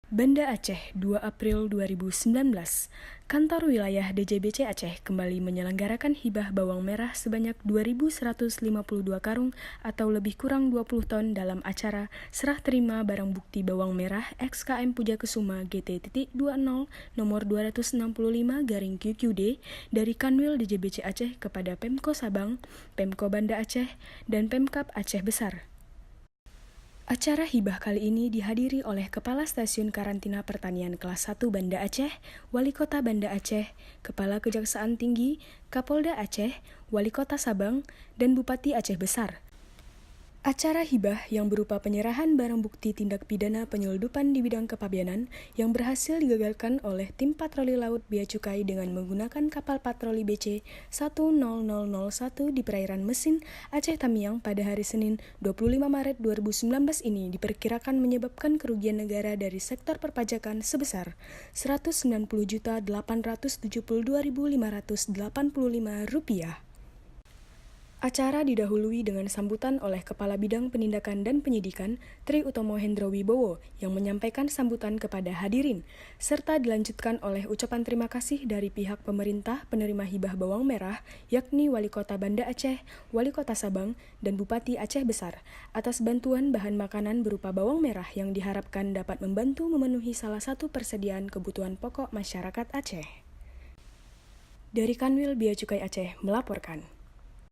Banda Aceh, 2 April 2019, Kantor Wilayah DJBC Aceh kembali menyelenggarakan hibah bawang merah sebanyak 2.152 karung atau lebih kurang 20 ton dalam acara Serah Terima Barang Bukti Bawang Merah XKM Puja Kesuma GT.20 nomor 265-QQD dari Kanwil DJBC Aceh kepada Pemko Sabang, Pemko Banda Aceh, dan Pemkab Aceh Besar. Acara hibah kali ini dihadiri oleh Kepala Stasiun Karantina Pertanian Kelas 1 Banda Aceh, Wali Kota Banda Aceh, Kepala Kejaksaan Tinggi, Kapolda Aceh, Wali Kota Sabang, dan Bupati Aceh Besar. Acara hibah yang berupa penyerahan barang bukti tindak pidana penyelundupan di bidang kepabeanan yang berhasil digagalkan oleh tim patroli laut Bea Cukai dengan menggunakan kapal patroli BC 10001 di perairan Mesin, Aceh Tamiang pada hari Senin 25 Maret 2019 ini diperkirakan menyebabkan kerugian negara dari sektor perpajakan sebesar Rp190.872.585. Acara didahului dengan sambutan oleh Kepala Bidang Penindakan dan Penyidikan, Tri Utomo Hendro Wibowo, yang menyampaikan sambutan kepada hadirin, serta dilanjutkan oleh ucapan terima kasih dari pihak pemerintah penerima hibah bawang merah, yakni Wali Kota Banda Aceh, Wali Kota Sabang, dan Bupati Aceh Besar, atas bantuan bahan makanan berupa bawang merah yang diharapkan dapat membantu memenuhi salah satu persediaan kebutuhan pokok masyarakat Aceh. Dari Kanwil Bea Cukai Aceh melaporkan.